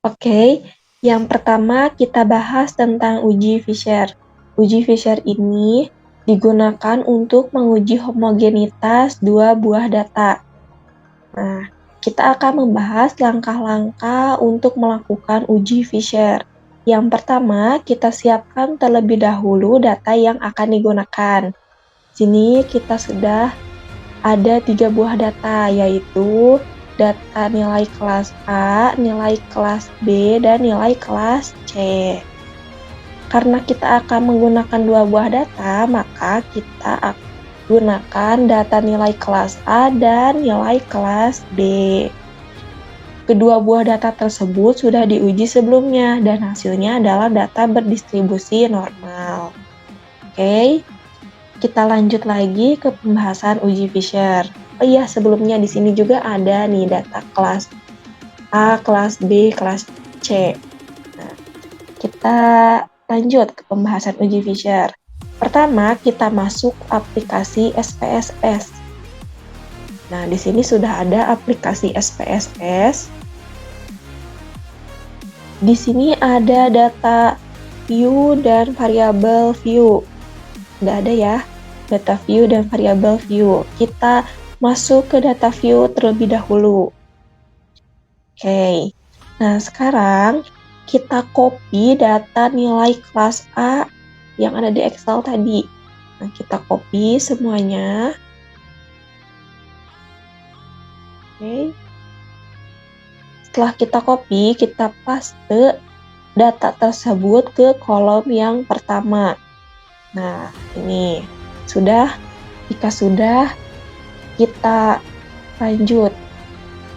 Oke, yang pertama kita bahas tentang uji Fisher. Uji Fisher ini digunakan untuk menguji homogenitas dua buah data. Nah, kita akan membahas langkah-langkah untuk melakukan uji Fisher. Yang pertama, kita siapkan terlebih dahulu data yang akan digunakan. Sini kita sudah ada 3 buah data, yaitu data nilai kelas A, nilai kelas B, dan nilai kelas C. Karena kita akan menggunakan 2 buah data, maka kita akan gunakan data nilai kelas A dan nilai kelas B. Kedua buah data tersebut sudah diuji sebelumnya, dan hasilnya adalah data berdistribusi normal. Oke. Kita lanjut lagi ke pembahasan uji Fisher. Oh iya, sebelumnya di sini juga ada nih data kelas A, kelas B, kelas C. Nah, kita lanjut ke pembahasan uji Fisher. Pertama, kita masuk aplikasi SPSS. Nah, di sini sudah ada aplikasi SPSS. Di sini ada data view dan variabel view. Nggak ada ya, data view dan variabel view. Kita masuk ke data view terlebih dahulu. Oke, nah sekarang kita copy data nilai kelas A yang ada di Excel tadi. Nah, kita copy semuanya. Oke. Setelah kita copy, kita paste data tersebut ke kolom yang pertama. Nah, ini sudah. Jika sudah, kita lanjut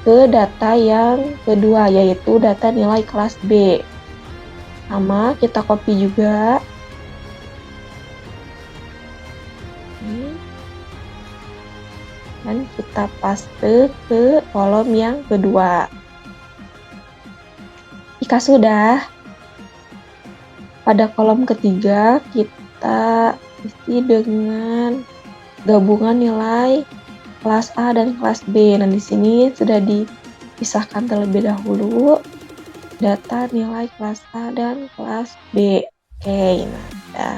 ke data yang kedua, yaitu data nilai kelas B. Sama, kita copy juga. Dan kita paste ke kolom yang kedua. Jika sudah, pada kolom ketiga kita isi dengan gabungan nilai kelas A dan kelas B. Nah, di sini sudah dipisahkan terlebih dahulu data nilai kelas A dan kelas B. Oke, nah ya.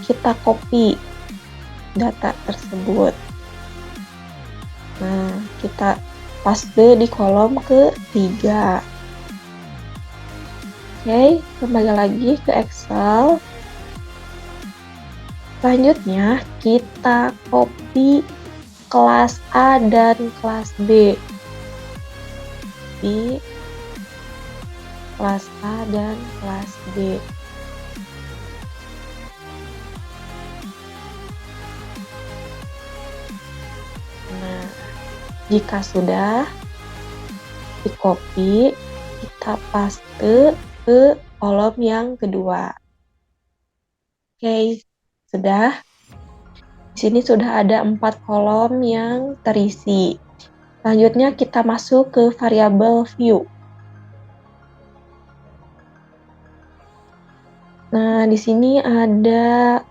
Kita copy data tersebut. Nah, kita paste di kolom ketiga. Oke, kembali lagi ke Excel. Selanjutnya, kita copy kelas A dan kelas B. Di kelas A dan kelas B. Nah, jika sudah di-copy, kita paste ke kolom yang kedua. Oke, sudah. Di sini sudah ada 4 kolom yang terisi. Selanjutnya kita masuk ke variabel view. Nah, di sini ada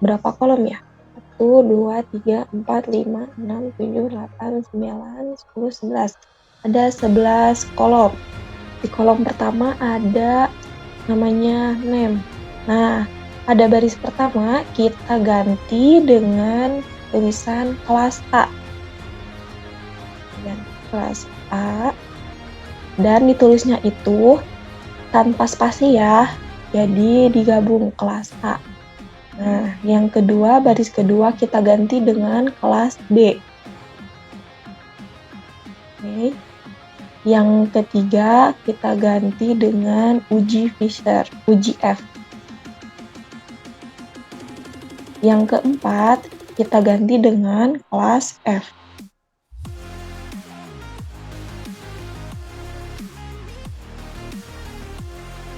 berapa kolom ya? 1, 2, 3, 4, 5, 6, 7, 8, 9, 10, 11. Ada 11 kolom. Di kolom pertama ada namanya name. Nah, pada baris pertama kita ganti dengan tulisan kelas A. Dan kelas A. Dan ditulisnya itu tanpa spasi ya. Jadi digabung kelas A. Nah, yang kedua, baris kedua kita ganti dengan kelas B. Oke. Yang ketiga, kita ganti dengan uji Fisher, uji F. Yang keempat, kita ganti dengan kelas F.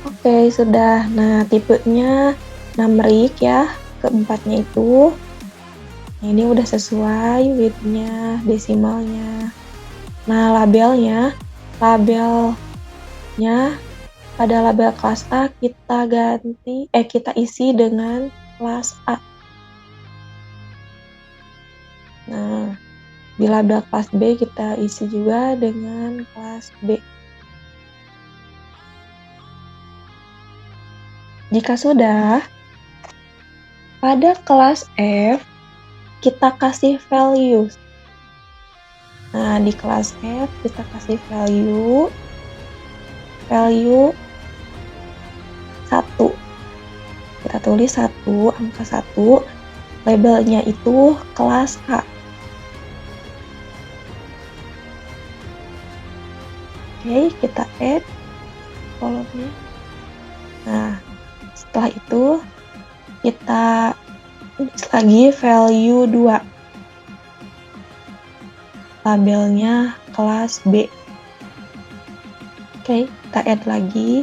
Oke, sudah. Nah, tipenya numerik ya, keempatnya itu. Nah, ini udah sesuai width-nya, desimalnya. Nah, labelnya pada label kelas A kita isi dengan kelas A. Nah, di label kelas B kita isi juga dengan kelas B. Jika sudah, pada kelas F, kita kasih values. Nah, di kelas F kita kasih value 1. Kita tulis 1, angka 1, labelnya itu kelas A. Oke, kita add kolomnya. Nah, setelah itu kita tulis lagi value 2. Labelnya kelas B. Oke, kita add lagi.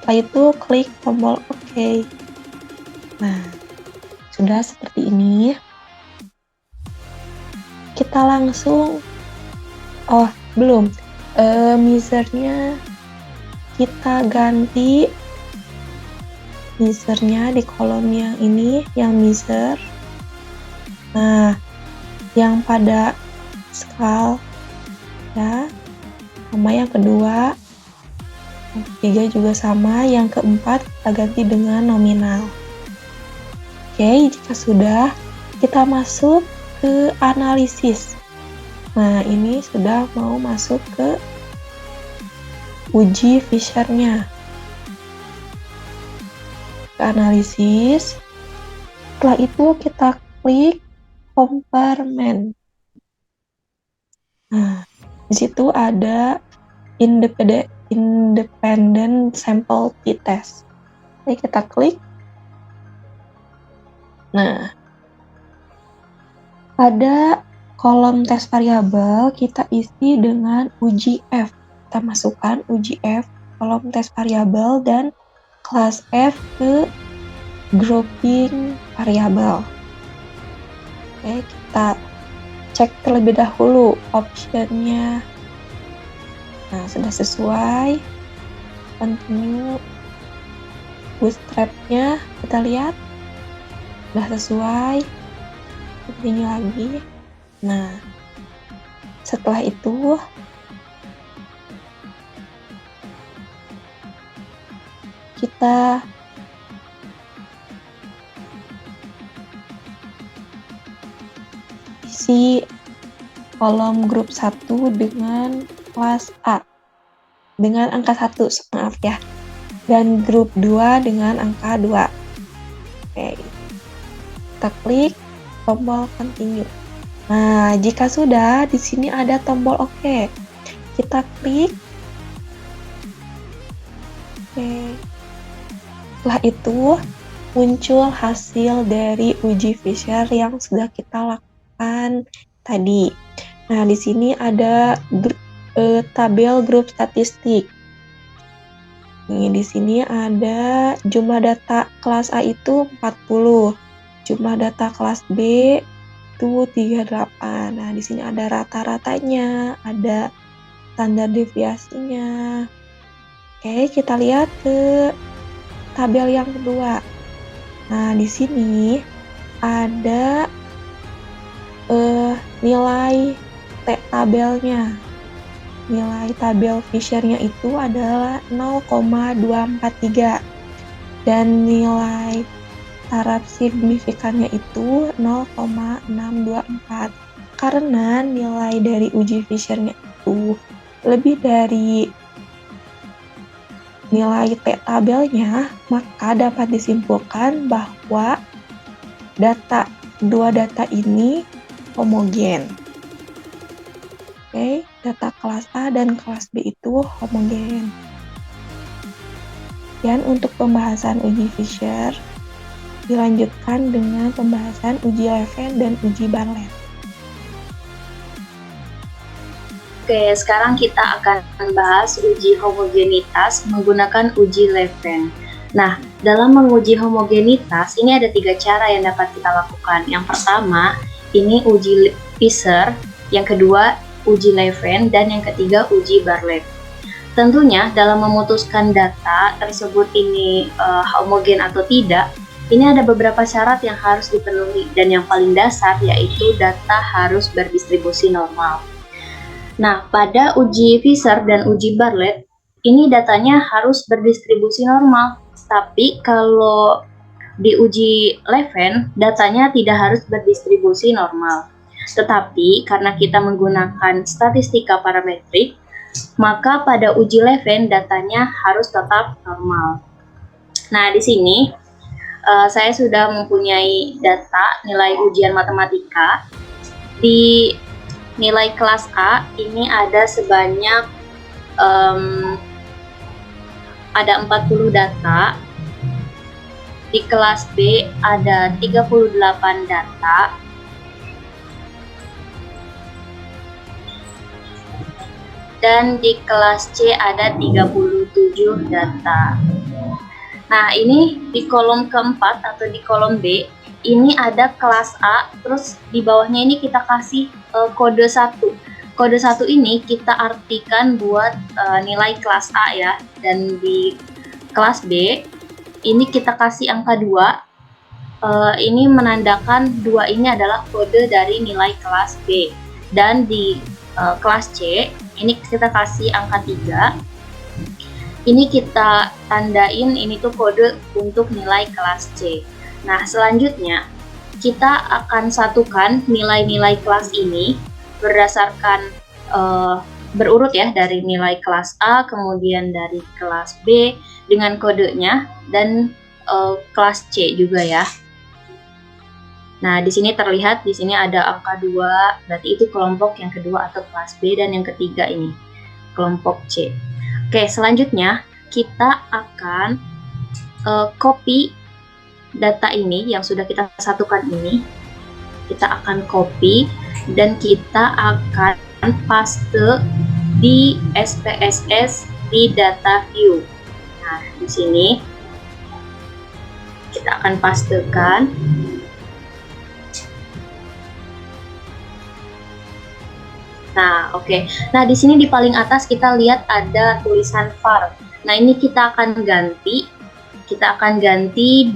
Setelah itu klik tombol OK. Nah, sudah seperti ini. Kita langsung, belum. Measurnya kita ganti measurnya di kolom yang ini, yang measure. Nah, yang pada scale ya, sama yang kedua, yang ketiga juga sama, yang keempat kita ganti dengan nominal. Oke, jika sudah, kita masuk ke analisis. Nah, ini sudah mau masuk ke uji Fisher-nya. Ke analisis. Setelah itu kita klik comparement. Nah, di situ ada independent sample t-test. Oke, kita klik. Nah, pada kolom tes variabel kita isi dengan uji F. Kita masukkan uji F, kolom tes variabel, dan kelas F ke grouping variabel. Oke, kita cek terlebih dahulu optionnya. Nah, sudah sesuai. Continue. Bootstrap-nya kita lihat sudah sesuai. Continue lagi. Nah, setelah itu kita isi kolom grup 1 dengan kelas A dengan angka 1, maaf ya, dan grup 2 dengan angka 2. Oke, kita klik tombol continue. Nah, jika sudah, di sini ada tombol OK. Kita klik. Oke. Setelah itu, muncul hasil dari uji Fisher yang sudah kita lakukan tadi. Nah, di sini ada tabel grup statistik. Nih, di sini ada jumlah data kelas A itu 40. Jumlah data kelas B itu 38. Nah, di sini ada rata-ratanya, ada standar deviasinya. Oke, kita lihat ke tabel yang kedua. Nah, di sini ada nilai tabelnya. Nilai tabel Fisher-nya itu adalah 0,243 dan nilai taraf signifikannya itu 0,624. Karena nilai dari uji Fisher-nya itu lebih dari nilai tabelnya, maka dapat disimpulkan bahwa dua data ini homogen. Oke, data kelas A dan kelas B itu homogen. Dan untuk pembahasan uji Fisher dilanjutkan dengan pembahasan uji Leven dan uji Bartlett. Oke, sekarang kita akan membahas uji homogenitas menggunakan uji Leven. Nah, dalam menguji homogenitas, ini ada 3 cara yang dapat kita lakukan. Yang pertama, ini uji Fisher, yang kedua, uji Leven, dan yang ketiga, uji Bartlett. Tentunya, dalam memutuskan data tersebut ini homogen atau tidak, ini ada beberapa syarat yang harus dipenuhi, dan yang paling dasar yaitu data harus berdistribusi normal. Nah, pada uji Fisher dan uji Bartlett, ini datanya harus berdistribusi normal. Tapi kalau di uji Leven, datanya tidak harus berdistribusi normal. Tetapi karena kita menggunakan statistika parametrik, maka pada uji Leven datanya harus tetap normal. Nah, di sini saya sudah mempunyai data nilai ujian matematika. Di nilai kelas A ini ada sebanyak ada 40 data. Di kelas B ada 38 data. Dan di kelas C ada 37 data. Nah, ini di kolom keempat atau di kolom B, ini ada kelas A, terus di bawahnya ini kita kasih kode 1. Kode 1 ini kita artikan buat nilai kelas A ya, dan di kelas B, ini kita kasih angka 2, ini menandakan 2 ini adalah kode dari nilai kelas B. Dan di kelas C, ini kita kasih angka 3. Ini kita tandain ini tuh kode untuk nilai kelas C. Nah, selanjutnya kita akan satukan nilai-nilai kelas ini berdasarkan berurut ya, dari nilai kelas A, kemudian dari kelas B dengan kodenya, dan kelas C juga ya. Nah, di sini terlihat di sini ada angka 2, berarti itu kelompok yang kedua atau kelas B, dan yang ketiga ini kelompok C. Oke, selanjutnya kita akan copy data ini yang sudah kita satukan ini. Kita akan copy dan kita akan paste di SPSS di data view. Nah, di sini kita akan pastekan. Nah, oke. Nah, di sini di paling atas kita lihat ada tulisan var. Nah, ini kita akan ganti. Kita akan ganti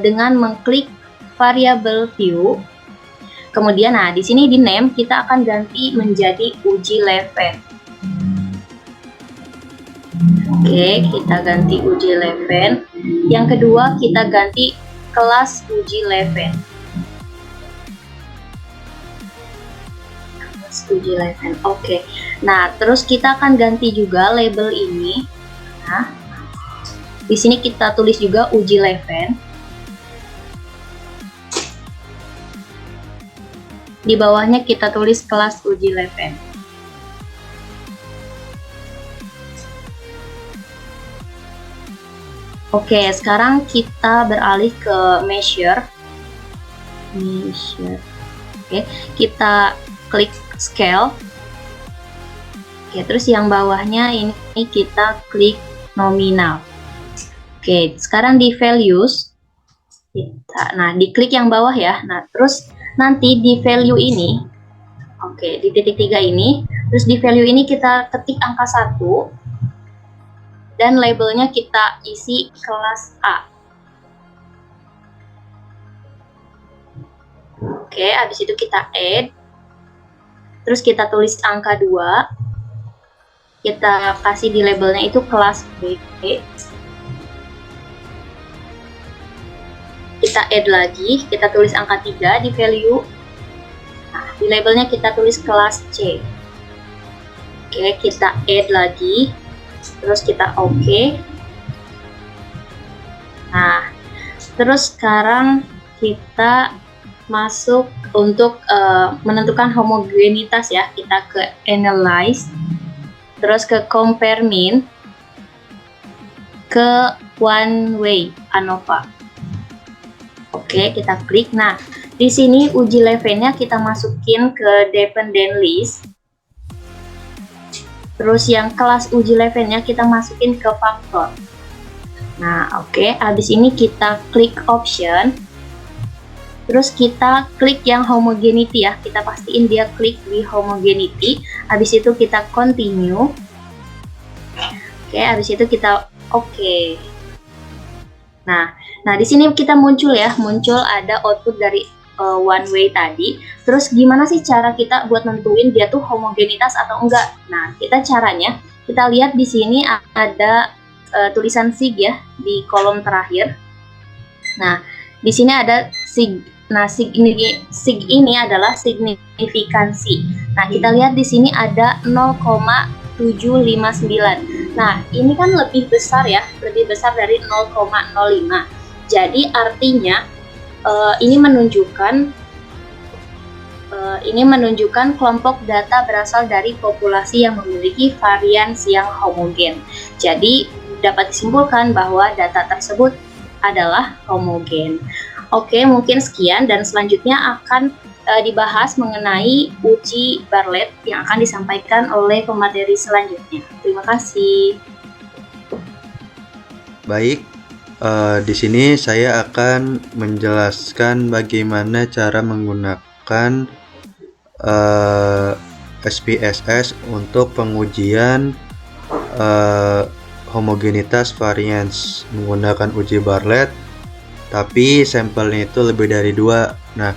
dengan mengklik variable view. Kemudian, nah di sini di name kita akan ganti menjadi uji Leven. Oke, kita ganti uji Leven. Yang kedua kita ganti kelas uji Leven. Uji Leven. Oke. Nah, terus kita akan ganti juga label ini. Nah, di sini kita tulis juga uji Leven. Di bawahnya kita tulis kelas uji Leven. Oke, sekarang kita beralih ke measure. Oke, kita klik scale. Oke, terus yang bawahnya ini kita klik nominal. Oke, sekarang di values nah diklik yang bawah ya. Nah, terus nanti di value ini, oke, di titik 3 ini, terus di value ini kita ketik angka 1 dan labelnya kita isi kelas A. Oke, habis itu kita add. Terus kita tulis angka 2. Kita kasih di labelnya itu kelas B. Kita add lagi, kita tulis angka 3 di value. Nah, di labelnya kita tulis kelas C. Oke, kita add lagi. Terus kita oke. Nah, terus sekarang kita masuk untuk menentukan homogenitas ya. Kita ke analyze, terus ke compare mean, ke one way ANOVA. Oke, kita klik. Nah, di sini uji Leven-nya kita masukin ke dependent list. Terus yang kelas uji Leven-nya kita masukin ke faktor. Nah, oke, habis ini kita klik option. Terus kita klik yang homogeneity ya, kita pastiin dia klik di homogeneity. Habis itu kita continue. Oke, habis itu kita oke. Nah, di sini kita muncul ada output dari one way tadi. Terus gimana sih cara kita buat nentuin dia tuh homogenitas atau enggak? Nah, caranya kita lihat di sini ada tulisan sig ya di kolom terakhir. Nah, di sini ada sig. Nah, sig ini adalah signifikansi. Nah, kita lihat di sini ada 0,759. Nah, ini kan lebih besar ya, lebih besar dari 0,05. Jadi artinya ini menunjukkan kelompok data berasal dari populasi yang memiliki varians yang homogen. Jadi dapat disimpulkan bahwa data tersebut adalah homogen. Oke, mungkin sekian, dan selanjutnya akan dibahas mengenai uji Bartlett yang akan disampaikan oleh pemateri selanjutnya. Terima kasih. Baik, di sini saya akan menjelaskan bagaimana cara menggunakan SPSS untuk pengujian homogenitas varians menggunakan uji Bartlett, tapi sampelnya itu lebih dari 2. Nah,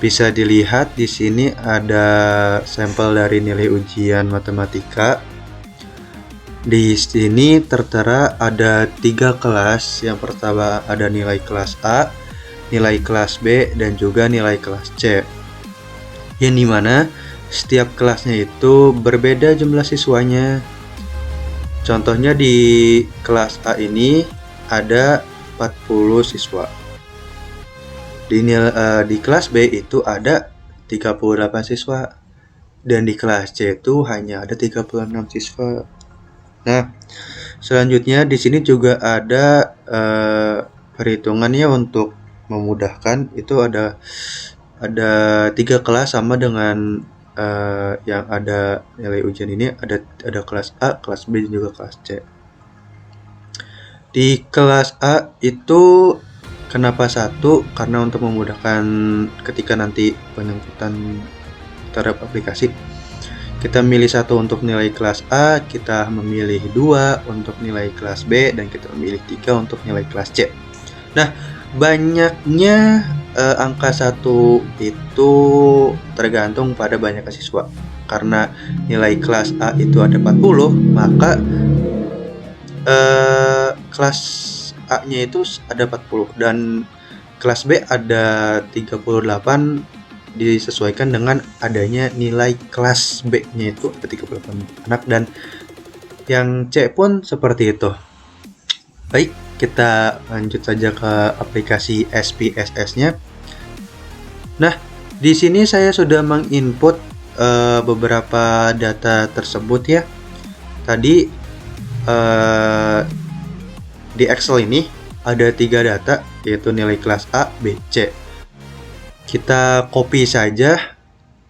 bisa dilihat di sini ada sampel dari nilai ujian matematika. Di sini tertera ada 3 kelas. Yang pertama ada nilai kelas A, nilai kelas B, dan juga nilai kelas C. Yang dimana setiap kelasnya itu berbeda jumlah siswanya. Contohnya di kelas A ini ada 40 siswa. Di kelas B itu ada 38 siswa. Dan di kelas C itu hanya ada 36 siswa. Nah, selanjutnya di sini juga ada perhitungannya untuk memudahkan. Itu ada 3 kelas sama dengan yang ada nilai ujian ini, ada kelas A, kelas B, dan juga kelas C. Di kelas A itu kenapa 1? Karena untuk memudahkan ketika nanti penjemputan terhadap aplikasi, kita milih 1 untuk nilai kelas A, kita memilih 2 untuk nilai kelas B, dan kita memilih 3 untuk nilai kelas C. Nah, banyaknya angka 1 itu tergantung pada banyaknya siswa. Karena nilai kelas A itu ada 40, maka kelas A-nya itu ada 40 dan kelas B ada 38, disesuaikan dengan adanya nilai kelas B-nya itu ada 38 anak, dan yang C pun seperti itu. Baik, kita lanjut saja ke aplikasi SPSS-nya. Nah, di sini saya sudah menginput beberapa data tersebut ya. Tadi di Excel ini ada 3 data, yaitu nilai kelas A, B, C. Kita copy saja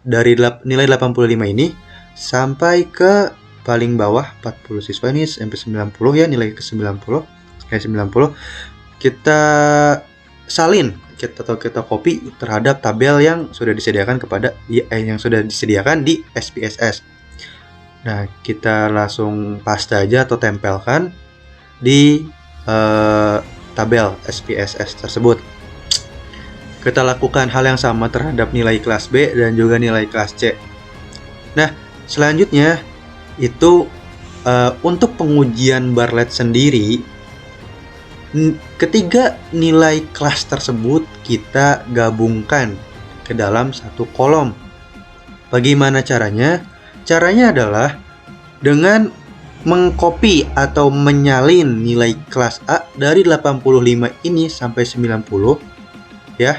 dari nilai 85 ini sampai ke paling bawah 40 siswa ini sampai 90 ya, nilai ke 90. Kita salin, kita copy terhadap tabel yang sudah disediakan di SPSS. Nah, kita langsung paste aja atau tempelkan di tabel SPSS tersebut. Kita lakukan hal yang sama terhadap nilai kelas B dan juga nilai kelas C. Nah, selanjutnya itu untuk pengujian Bartlett sendiri, ketiga nilai kelas tersebut kita gabungkan ke dalam satu kolom. Bagaimana caranya? Caranya adalah dengan mengcopy atau menyalin nilai kelas A dari 85 ini sampai 90 ya.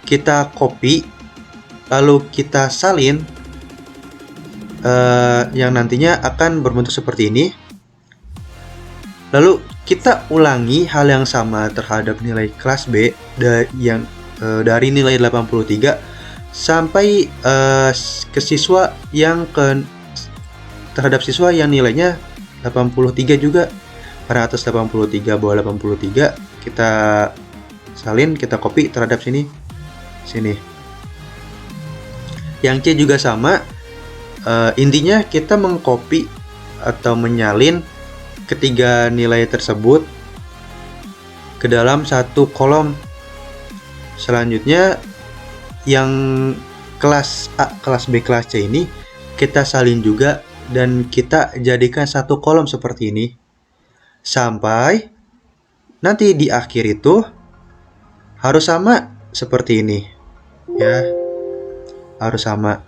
Kita copy lalu kita salin yang nantinya akan berbentuk seperti ini. Lalu kita ulangi hal yang sama terhadap nilai kelas B dari nilai 83 sampai ke siswa yang terhadap siswa yang nilainya 83 juga. Pada atas 83 bawah 83 kita salin, kita copy terhadap sini. Yang C juga sama. Intinya kita mengcopy atau menyalin ketiga nilai tersebut ke dalam satu kolom. Selanjutnya yang kelas A, kelas B, kelas C ini kita salin juga dan kita jadikan satu kolom seperti ini. sampai nanti di akhir itu harus sama seperti ini ya, harus sama.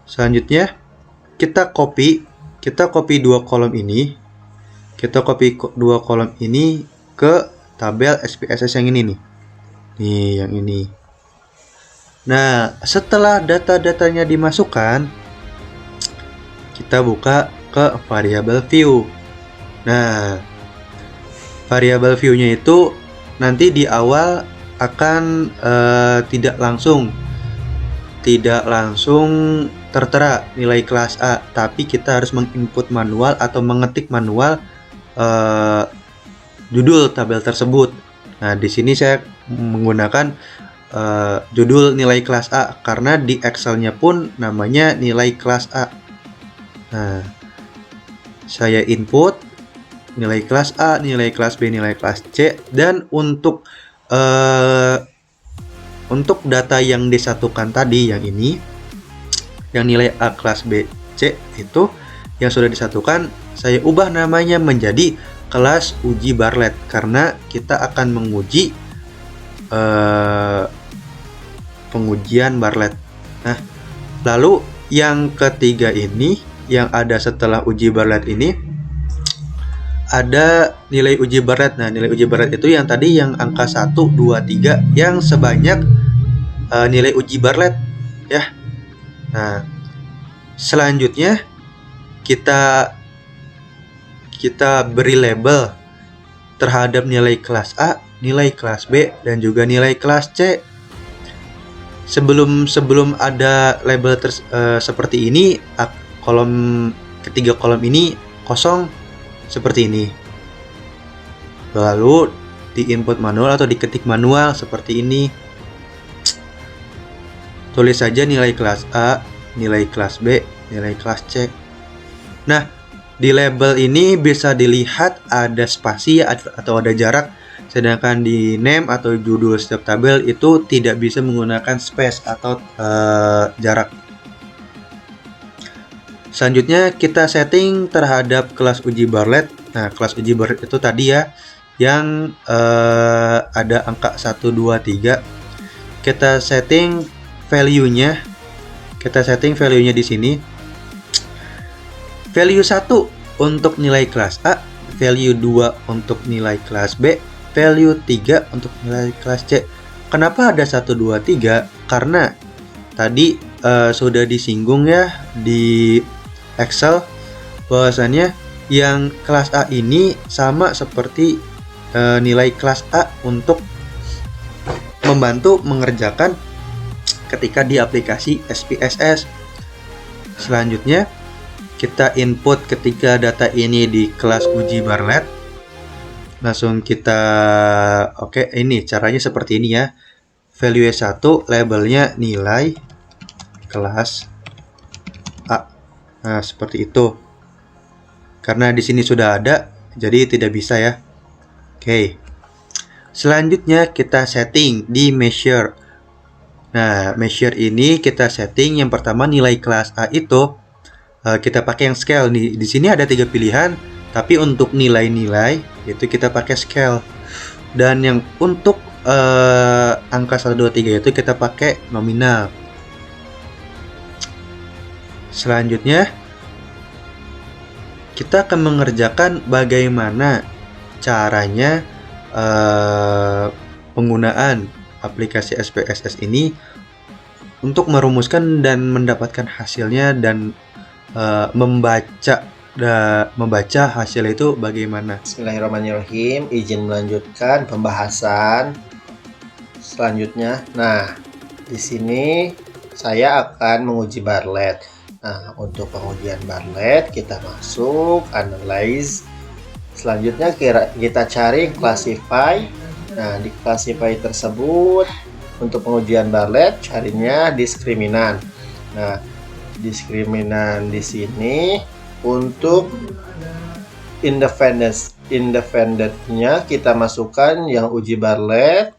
Selanjutnya kita copy dua kolom ini, ke tabel SPSS yang ini nih. Nih, yang ini. Nah, setelah data-datanya dimasukkan, kita buka ke variable view. Nah, variable view-nya itu nanti di awal akan tidak langsung tertera nilai kelas A, tapi kita harus menginput manual atau mengetik manual judul tabel tersebut. Nah, di sini saya menggunakan judul nilai kelas A karena di Excel-nya pun namanya nilai kelas A. Nah, saya input nilai kelas A, nilai kelas B, nilai kelas C, dan untuk data yang disatukan tadi, yang ini, yang nilai A kelas B, C itu yang sudah disatukan, saya ubah namanya menjadi kelas uji Bartlett karena kita akan menguji pengujian Bartlett. Nah, lalu yang ketiga ini, yang ada setelah uji Bartlett ini, ada nilai uji Bartlett. Nah, nilai uji Bartlett itu yang tadi yang angka 1, 2, 3 yang sebanyak nilai uji Bartlett ya. Nah, selanjutnya kita beri label terhadap nilai kelas A, nilai kelas B, dan juga nilai kelas C. Sebelum ada label seperti ini, ketiga kolom ini kosong seperti ini. Lalu di input manual atau diketik manual seperti ini. Tulis saja nilai kelas A, nilai kelas B, nilai kelas C. Nah, di label ini bisa dilihat ada spasi atau ada jarak, sedangkan di name atau judul setiap tabel itu tidak bisa menggunakan space atau jarak. Selanjutnya kita setting terhadap kelas uji Bartlett. Nah, kelas uji Bartlett itu tadi ya, yang ada angka 1, 2, 3. Kita setting value-nya. Di sini. Value 1 untuk nilai kelas A, value 2 untuk nilai kelas B, value 3 untuk nilai kelas C. Kenapa ada 1, 2, 3? Karena tadi sudah disinggung ya di Excel bahwasannya yang kelas A ini sama seperti nilai kelas A untuk membantu mengerjakan ketika di aplikasi SPSS. Selanjutnya kita input ketika data ini di kelas uji Bartlett. Langsung kita ini caranya seperti ini ya. Value 1 labelnya nilai kelas A. Nah, seperti itu. Karena di sini sudah ada, jadi tidak bisa ya. Oke. Selanjutnya kita setting di measure. Nah, measure ini kita setting yang pertama nilai kelas A itu kita pakai yang scale. Di sini ada 3 pilihan, tapi untuk nilai-nilai itu kita pakai scale. Dan yang untuk angka 1, 2, 3 itu kita pakai nominal. Selanjutnya kita akan mengerjakan bagaimana caranya penggunaan aplikasi SPSS ini untuk merumuskan dan mendapatkan hasilnya dan membaca hasil itu bagaimana. Bismillahirrahmanirrahim. Izin melanjutkan pembahasan selanjutnya. Nah, di sini saya akan menguji Bartlett. Nah, untuk pengujian Bartlett kita masuk analyze. Selanjutnya kita cari classify. Nah, di classify tersebut untuk pengujian Bartlett carinya diskriminan. Nah, diskriminan di sini untuk independent-nya kita masukkan yang uji Bartlett.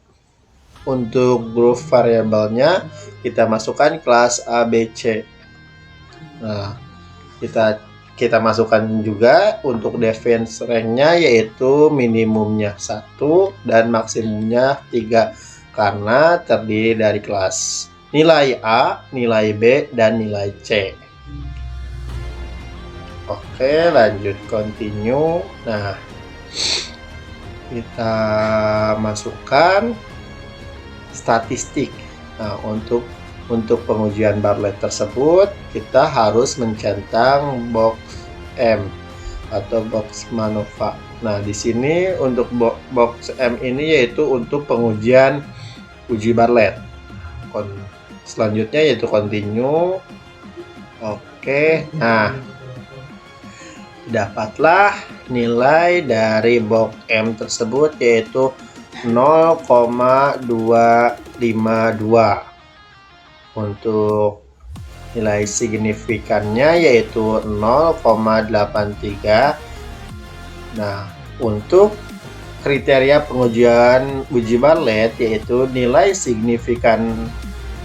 Untuk group variabelnya kita masukkan kelas A, B, C. Nah, kita kita masukkan juga untuk defense rank-nya, yaitu minimumnya 1 dan maksimumnya 3 karena terdiri dari kelas nilai A, nilai B, dan nilai C. Oke, lanjut continue. Nah, kita masukkan statistik. Nah, untuk pengujian Bartlett tersebut, kita harus mencentang box M atau box MANOVA. Nah, di sini untuk box M ini yaitu untuk pengujian uji Bartlett. Selanjutnya yaitu continue. Oke, nah dapatlah nilai dari box M tersebut yaitu 0,252. Untuk nilai signifikannya yaitu 0,83. Nah, untuk kriteria pengujian uji Bartlett yaitu nilai signifikan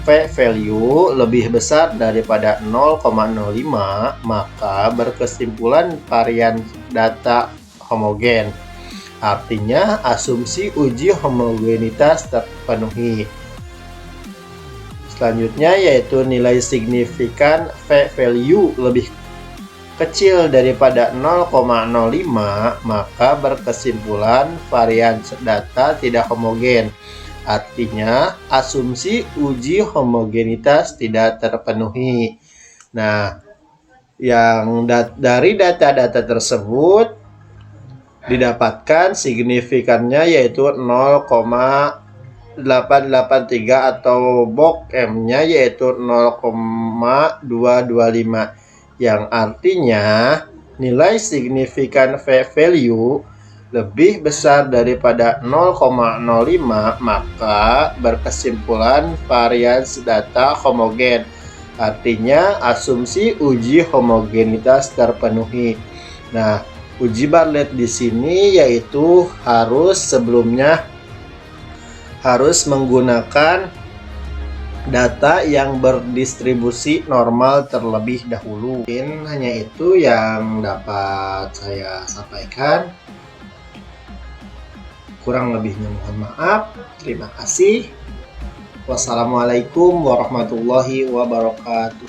p-value lebih besar daripada 0,05, maka berkesimpulan varian data homogen. Artinya asumsi uji homogenitas terpenuhi. Selanjutnya yaitu nilai signifikan p-value lebih kecil daripada 0,05, maka berkesimpulan varian data tidak homogen. Artinya asumsi uji homogenitas tidak terpenuhi. Nah, dari data-data tersebut didapatkan signifikannya yaitu 0,883 atau box M-nya yaitu 0,225, yang artinya nilai signifikan p-value lebih besar daripada 0,05, maka berkesimpulan varian data homogen. Artinya asumsi uji homogenitas terpenuhi. Nah, uji Bartlett di sini yaitu sebelumnya harus menggunakan data yang berdistribusi normal terlebih dahulu. Mungkin hanya itu yang dapat saya sampaikan. Kurang lebihnya mohon maaf. Terima kasih. Wassalamualaikum warahmatullahi wabarakatuh.